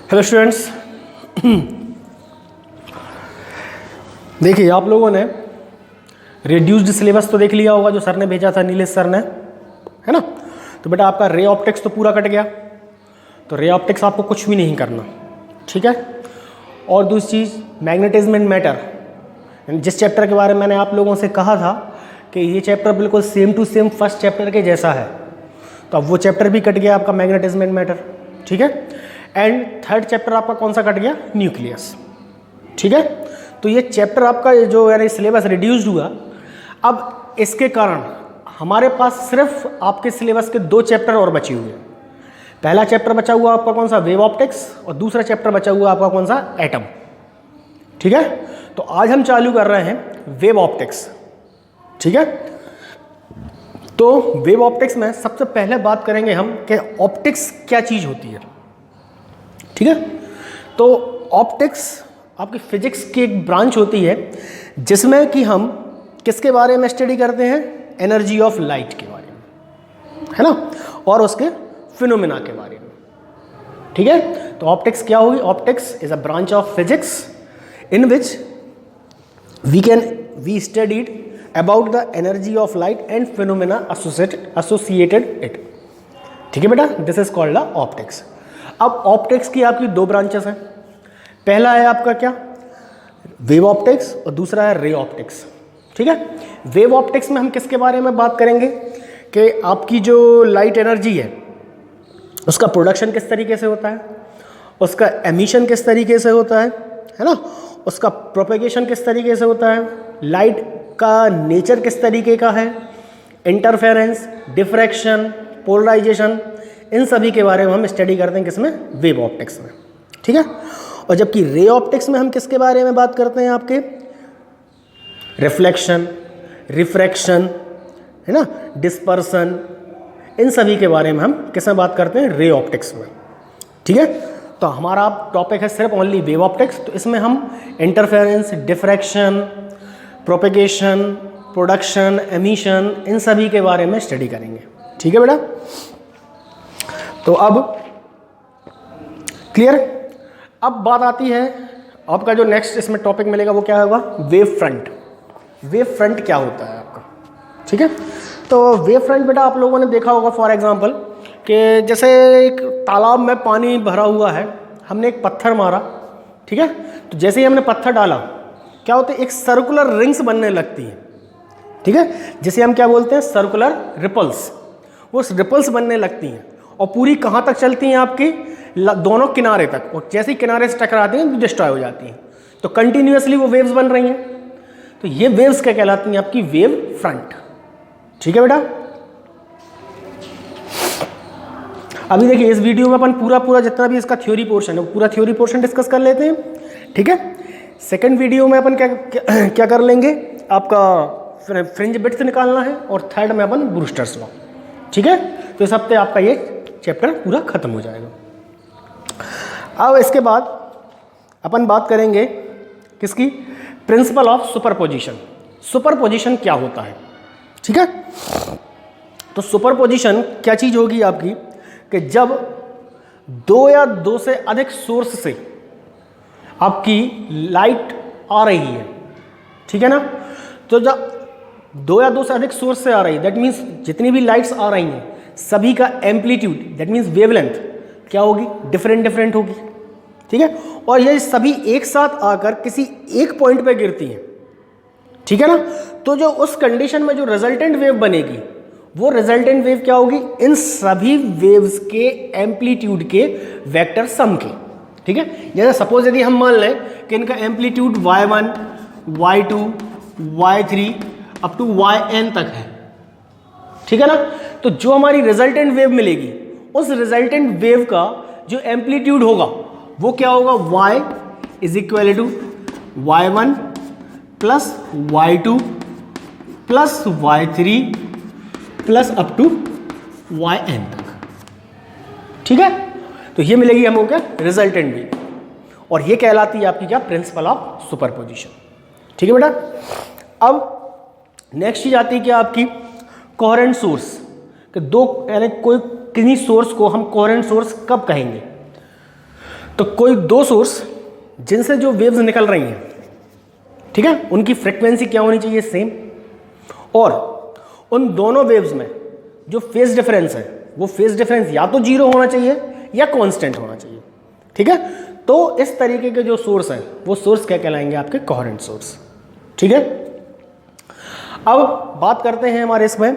Hello students, देखिए आप लोगों ने रिड्यूस्ड सिलेबस तो देख लिया होगा जो सर ने भेजा था, नीलेश सर ने, है ना। तो बेटा आपका रे ऑप्टिक्स तो पूरा कट गया, तो रे ऑप्टिक्स आपको कुछ भी नहीं करना, ठीक है। और दूसरी चीज़ मैग्नेटिज्म एंड मैटर, जिस चैप्टर के बारे में मैंने आप लोगों से कहा था कि ये चैप्टर बिल्कुल same to same first chapter के जैसा है, तो अब वो चैप्टर भी कट गया आपका मैग्नेटिज्म एंड मैटर, ठीक है। एंड थर्ड चैप्टर आपका कौन सा कट गया? न्यूक्लियस, ठीक है। तो ये चैप्टर आपका जो यानी सिलेबस रिड्यूस्ड हुआ। अब इसके कारण हमारे पास सिर्फ आपके सिलेबस के 2 चैप्टर और बचे हुए हैं। पहला चैप्टर बचा हुआ आपका कौन सा? वेव ऑप्टिक्स, और दूसरा चैप्टर बचा हुआ आपका कौन सा? एटम, ठीक है। तो आज हम चालू कर रहे हैं वेव ऑप्टिक्स, ठीक है। तो वेव ऑप्टिक्स में सबसे पहले बात करेंगे हम कि ऑप्टिक्स क्या चीज़ होती है, ठीक है। तो ऑप्टिक्स आपकी फिजिक्स की एक ब्रांच होती है जिसमें कि हम किसके बारे में स्टडी करते हैं? एनर्जी ऑफ लाइट के बारे में, है ना, और उसके फिनोमेना के बारे में, ठीक है। तो ऑप्टिक्स क्या होगी? Optics is a branch of physics in which we studied about the energy of light and phenomena associated it, ठीक है बेटा। This is called the optics. अब ऑप्टिक्स की आपकी 2 ब्रांचेस हैं। पहला है आपका क्या? वेव ऑप्टिक्स, और दूसरा है रे ऑप्टिक्स, ठीक है। वेव ऑप्टिक्स में हम किसके बारे में बात करेंगे कि आपकी जो लाइट एनर्जी है उसका प्रोडक्शन किस तरीके से होता है, उसका एमिशन किस तरीके से होता है ना, उसका प्रोपेगेशन किस तरीके से होता है, लाइट का नेचर किस तरीके का है, इंटरफेरेंस, डिफ्रैक्शन, पोलराइजेशन, इन सभी के बारे में हम स्टडी करते हैं किसमें? वेव ऑप्टिक्स में, ठीक है। और जबकि रे ऑप्टिक्स में हम किसके बारे में बात करते हैं? आपके रिफ्लेक्शन, रिफ्रैक्शन, है ना, डिस्पर्सन, इन सभी के बारे में हम किसमें बात करते हैं? रे ऑप्टिक्स में, ठीक है। तो हमारा टॉपिक है सिर्फ ओनली वेव ऑप्टिक्स। तो इसमें हम interference, diffraction, propagation, production, emission, इन सभी के बारे में स्टडी करेंगे, ठीक है बेटा। तो अब क्लियर। अब बात आती है आपका जो नेक्स्ट इसमें टॉपिक मिलेगा वो क्या होगा? Wave front. वेव फ्रंट क्या होता है आपका, ठीक है। तो वेव फ्रंट बेटा आप लोगों ने देखा होगा फॉर एग्जांपल कि जैसे एक तालाब में पानी भरा हुआ है, हमने एक पत्थर मारा, ठीक है। तो जैसे ही हमने पत्थर डाला क्या होता है? एक सर्कुलर रिंग्स बनने लगती हैं, ठीक है, जिसे हम क्या बोलते हैं? Circular ripples. वो रिपल्स बनने लगती हैं और पूरी कहाँ तक चलती हैं? आपकी दोनों किनारे तक, और जैसे ही किनारे से टकराती हैं तो डिस्ट्रॉय हो जाती हैं। तो कंटिन्यूअसली वो वेव्स बन रही हैं। तो ये वेव्स क्या कहलाती हैं? आपकी वेव फ्रंट, ठीक है बेटा। अभी देखिए इस वीडियो में अपन पूरा जितना भी इसका थ्योरी पोर्शन है पूरा थ्योरी पोर्शन डिस्कस कर लेते हैं, ठीक है। सेकंड वीडियो में अपन क्या कर लेंगे? आपका फ्रिंज बिट्स निकालना है, और थर्ड में अपन ब्रूस्टर्स लॉ, ठीक है। तो इस हफ्ते आपका ये चैप्टर पूरा खत्म हो जाएगा। अब इसके बाद अपन बात करेंगे किसकी? Principle of superposition. सुपरपोजिशन क्या होता है, ठीक है। तो सुपरपोजिशन क्या चीज होगी आपकी कि जब 2 या 2 से अधिक सोर्स से आपकी लाइट आ रही है, ठीक है ना। तो जब 2 या 2 से अधिक सोर्स से आ रही है, दैट मीन्स जितनी भी लाइट्स आ रही हैं सभी का एम्पलीट्यूड, दैट मीन्स वेवलेंथ क्या होगी? डिफरेंट होगी, ठीक है। और ये सभी एक साथ आकर किसी एक पॉइंट पे गिरती हैं, ठीक है ना। तो जो उस कंडीशन में जो रिजल्टेंट वेव बनेगी वो रिजल्टेंट वेव क्या होगी? इन सभी वेव्स के एम्पलीट्यूड के वेक्टर सम के, ठीक है। जैसे सपोज यदि हम मान लें कि इनका amplitude y1, y2, y3 up to yn तक है, ठीक है ना। तो जो हमारी रिजल्टेंट वेव मिलेगी उस रिजल्टेंट वेव का जो एम्पलीट्यूड होगा वो क्या होगा? y is equal to y1 plus y2 plus y3 plus up to yn तक, ठीक है। तो ये मिलेगी हमको क्या? रिजल्टेंट वेव, और ये कहलाती है आपकी क्या? प्रिंसिपल ऑफ सुपरपोजिशन, ठीक है बेटा। अब नेक्स्ट चीज आती है क्या? आपकी कोहेरेंट सोर्स, कि 2 यानी कोई किसी सोर्स को हम कोहेरेंट सोर्स कब कहेंगे? तो कोई दो सोर्स जिनसे जो वेव्स निकल रही हैं, ठीक है, उनकी फ्रीक्वेंसी क्या होनी चाहिए, सेम, और उन दोनों वेव्स में जो फेज डिफरेंस है वो फेज डिफरेंस या तो जीरो होना चाहिए या कांस्टेंट होना चाहिए, ठीक है। तो इस तरीके के जो सोर्स हैं वो सोर्स क्या कहलाएंगे, आपके कोहेरेंट सोर्स, ठीक है। अब बात करते हैं हमारे इसमें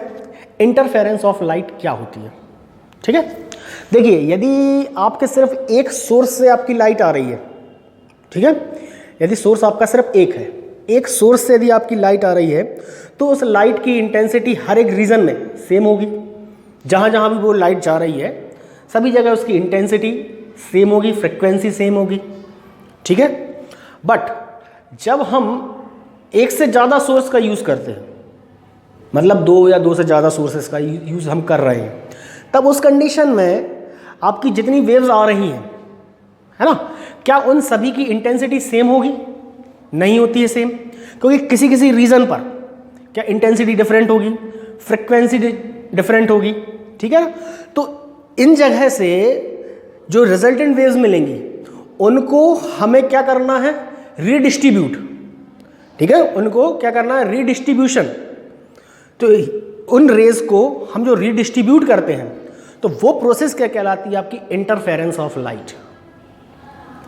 इंटरफेरेंस ऑफ लाइट क्या होती है, ठीक है। देखिए, यदि आपके सिर्फ एक सोर्स से आपकी लाइट आ रही है, ठीक है, यदि सोर्स आपका सिर्फ एक है, एक सोर्स से यदि आपकी लाइट आ रही है, तो उस लाइट की इंटेंसिटी हर एक रीजन में सेम होगी। जहाँ जहाँ भी वो लाइट जा रही है सभी जगह उसकी इंटेंसिटी सेम होगी, फ्रिक्वेंसी सेम होगी, ठीक है। बट जब हम एक से ज़्यादा सोर्स का यूज़ करते हैं, मतलब दो या दो से ज़्यादा सोर्सेस का यूज़ हम कर रहे हैं, तब उस कंडीशन में आपकी जितनी वेव्स आ रही हैं, है ना, क्या उन सभी की इंटेंसिटी सेम होगी? नहीं होती है सेम, क्योंकि किसी किसी रीज़न पर क्या इंटेंसिटी डिफरेंट होगी, फ्रिक्वेंसी डिफरेंट होगी, ठीक है ना। तो इन जगह से जो रिजल्टेंट वेव्स मिलेंगी उनको हमें क्या करना है, रीडिस्ट्रीब्यूट, ठीक है, उनको क्या करना है, रीडिस्ट्रीब्यूशन। तो उन रेज को हम जो रीडिस्ट्रीब्यूट करते हैं तो वो प्रोसेस क्या कहलाती है, आपकी इंटरफेरेंस ऑफ लाइट,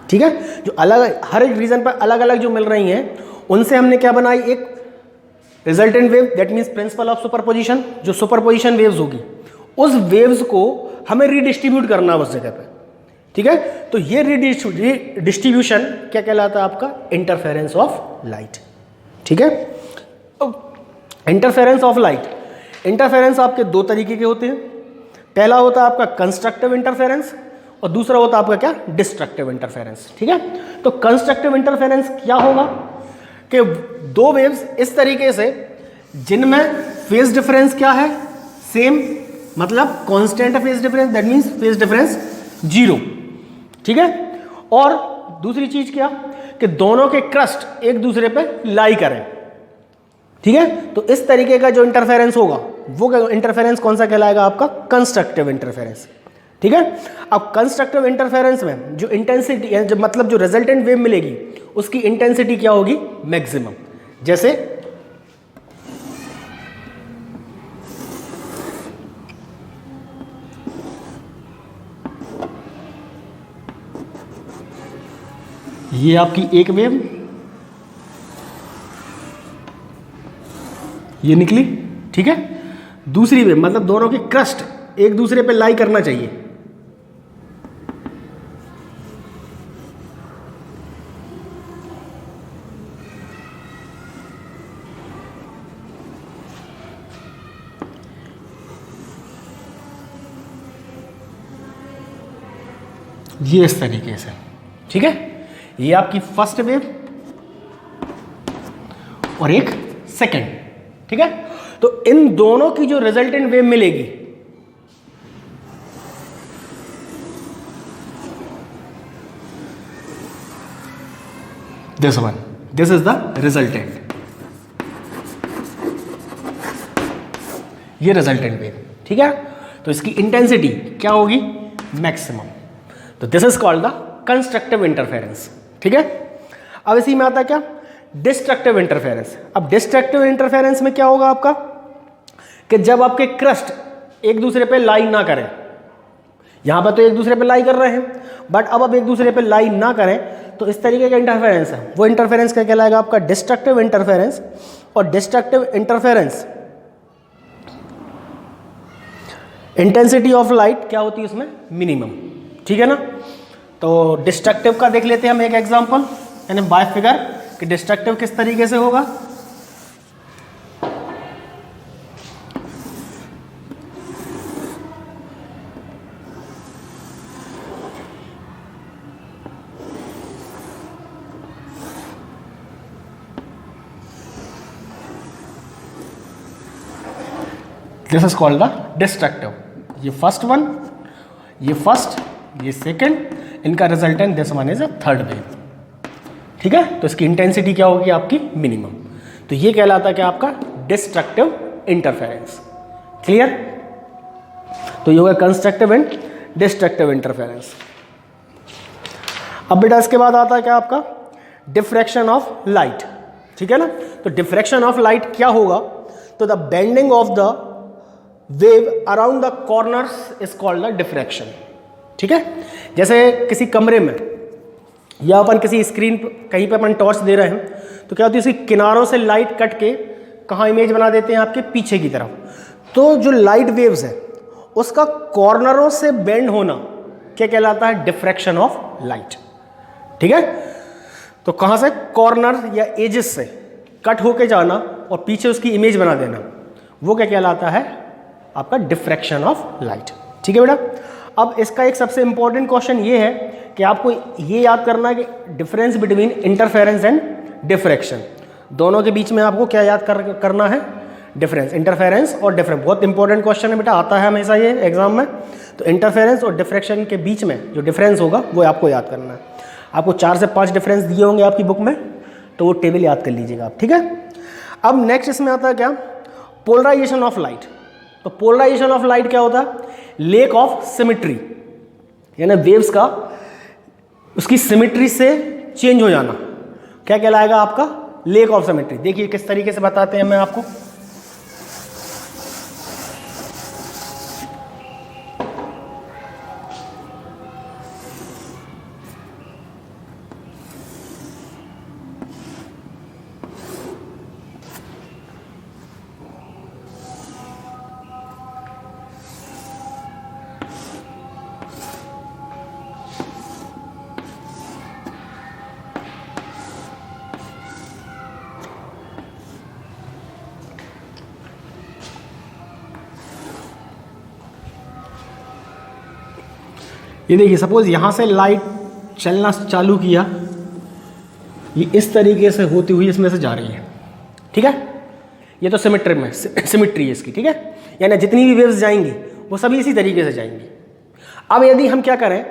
ठीक है। जो अलग हर एक रीजन पर अलग अलग जो मिल रही हैं उनसे हमने क्या बनाई, एक resultant wave, that means principle of superposition. जो सुपरपोजिशन वेव्स होगी उस वेव्स को हमें रीडिस्ट्रीब्यूट करना उस जगह पे, ठीक है। तो ये रीडिस्ट्रीब्यूशन क्या कहलाता है, आपका इंटरफेरेंस ऑफ लाइट, ठीक है। इंटरफेरेंस ऑफ लाइट, इंटरफेरेंस आपके दो तरीके के होते हैं। पहला होता है आपका कंस्ट्रक्टिव इंटरफेरेंस और दूसरा होता है आपका क्या, डिस्ट्रक्टिव इंटरफेरेंस, ठीक है। तो कंस्ट्रक्टिव इंटरफेरेंस क्या होगा कि दो वेव्स इस तरीके से जिनमें फेज डिफरेंस क्या है, सेम, मतलब constant phase difference, that means phase difference zero, ठीक है। और दूसरी चीज क्या कि दोनों के क्रस्ट एक दूसरे पे लाई करें, ठीक है। तो इस तरीके का जो इंटरफेरेंस होगा वो इंटरफेरेंस कौन सा कहलाएगा, आपका कंस्ट्रक्टिव इंटरफेरेंस, ठीक है। अब कंस्ट्रक्टिव इंटरफेरेंस में जो इंटेंसिटी, जो मतलब जो रिजल्टेंट वेव मिलेगी उसकी इंटेंसिटी क्या होगी, मैक्सिमम। जैसे ये आपकी एक वेव ये निकली, ठीक है। दूसरी वेव मतलब दोनों के क्रस्ट एक दूसरे पे लाई करना चाहिए, ये इस तरीके से, ठीक है। ये आपकी फर्स्ट वेव और एक सेकंड, ठीक है। तो इन दोनों की जो रिजल्टेंट वेव मिलेगी this one, this is the resultant, ये रिजल्टेंट वेव, ठीक है। तो इसकी इंटेंसिटी क्या होगी, मैक्सिमम। तो this is called the constructive interference, ठीक है। अब इसी में आता है क्या, डिस्ट्रक्टिव इंटरफेरेंस। अब डिस्ट्रक्टिव इंटरफेरेंस में क्या होगा आपका कि जब आपके क्रस्ट एक दूसरे पे लाई ना करें, यहां पर तो एक दूसरे पे लाई कर रहे हैं, बट अब एक दूसरे पे लाई ना करें तो इस तरीके का इंटरफेरेंस है, वो इंटरफेरेंस क्या कहलाएगा, आपका डिस्ट्रक्टिव इंटरफेरेंस। और destructive interference intensity of light क्या होती है उसमें, मिनिमम, ठीक है ना। तो डिस्ट्रक्टिव का देख लेते हैं हम एक एग्जांपल, यानी बाय फिगर कि डिस्ट्रक्टिव किस तरीके से होगा। This is called the destructive. ये फर्स्ट वन, ये फर्स्ट, ये सेकंड, इनका resultant this one is a third wave, ठीक है। तो इसकी इंटेंसिटी क्या होगी, आपकी मिनिमम। तो ये कहलाता है क्या, आपका डिस्ट्रक्टिव इंटरफेरेंस, क्लियर। तो ये होगा कंस्ट्रक्टिव एंड डिस्ट्रक्टिव इंटरफेरेंस। अब बेटा इसके बाद आता है क्या आपका डिफ्रैक्शन ऑफ लाइट, ठीक है ना। तो डिफ्रैक्शन ऑफ लाइट क्या होगा, तो the bending of the wave around the corners is called the diffraction, ठीक है। जैसे किसी कमरे में या अपन किसी स्क्रीन कहीं पे अपन टॉर्च दे रहे हैं तो क्या होती है उसकी किनारों से लाइट कट के कहाँ इमेज बना देते हैं आपके पीछे की तरफ। तो जो लाइट वेव्स है उसका कॉर्नरों से बेंड होना क्या कहलाता है, डिफ्रैक्शन ऑफ लाइट, ठीक है। तो कहाँ से, कॉर्नर या एजेस से कट होके जाना और पीछे उसकी इमेज बना देना, वो क्या कहलाता है आपका डिफ्रैक्शन ऑफ लाइट, ठीक है बेटा। अब इसका एक सबसे इंपॉर्टेंट क्वेश्चन ये है कि आपको ये याद करना है कि difference between interference and diffraction, दोनों के बीच में आपको क्या याद करना है, डिफरेंस, इंटरफेरेंस और डिफरेंस। बहुत इंपॉर्टेंट क्वेश्चन है बेटा, आता है हमेशा ये एग्जाम में। तो इंटरफेरेंस और डिफ्रैक्शन के बीच में जो डिफरेंस होगा वो आपको याद करना है। आपको 4 से 5 डिफरेंस दिए होंगे आपकी बुक में, तो वो टेबल याद कर लीजिएगा आप, ठीक है। अब नेक्स्ट इसमें आता है क्या, पोलराइजेशन ऑफ लाइट। तो पोलराइजेशन ऑफ लाइट क्या होता है, लेक ऑफ सिमेट्री, यानी वेव्स का उसकी सिमेट्री से चेंज हो जाना क्या कहलाएगा आपका, लेक ऑफ सिमेट्री। देखिए किस तरीके से बताते हैं मैं आपको। ये देखिए सपोज यहाँ से लाइट चलना चालू किया, ये इस तरीके से होती हुई इसमें से जा रही है, ठीक है। ये तो सिमेट्री है इसकी, ठीक है। यानी जितनी भी वेव्स जाएंगी वो सभी इसी तरीके से जाएंगी। अब यदि हम क्या करें,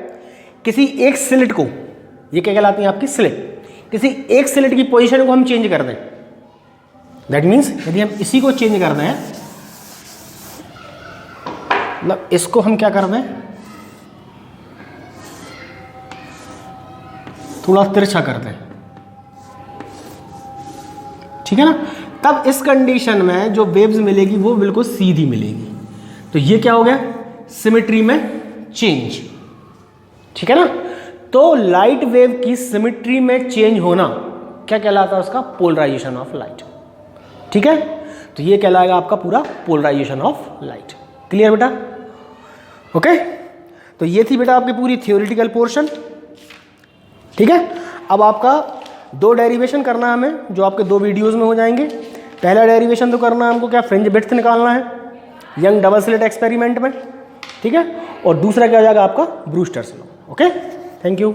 किसी एक स्लिट को, ये क्या कहलाती है आपकी स्लिट, किसी एक स्लिट की पोजीशन को हम चेंज कर दें, दैट मीन्स यदि हम इसी को चेंज कर दें, मतलब इसको हम क्या कर दें, थोड़ा तिरछा कर दें, ठीक है ना, तब इस कंडीशन में जो वेव्स मिलेगी वो बिल्कुल सीधी मिलेगी। तो ये क्या हो गया, सिमेट्री में चेंज, ठीक है ना। तो लाइट वेव की सिमेट्री में चेंज होना क्या कहलाता है, उसका पोलराइजेशन ऑफ लाइट, ठीक है। तो ये कहलाएगा आपका पूरा पोलराइजेशन ऑफ लाइट। क्लियर बेटा, ओके। तो ये थी बेटा आपकी पूरी थियोरिटिकल पोर्शन, ठीक है। अब आपका 2 डेरिवेशन करना है हमें, जो आपके 2 वीडियोस में हो जाएंगे। पहला डेरिवेशन तो करना है हमको क्या, फ्रिंज विड्थ निकालना है यंग डबल स्लिट एक्सपेरिमेंट में, ठीक है। और दूसरा क्या हो जाएगा आपका Brewster's law, okay. Thank you.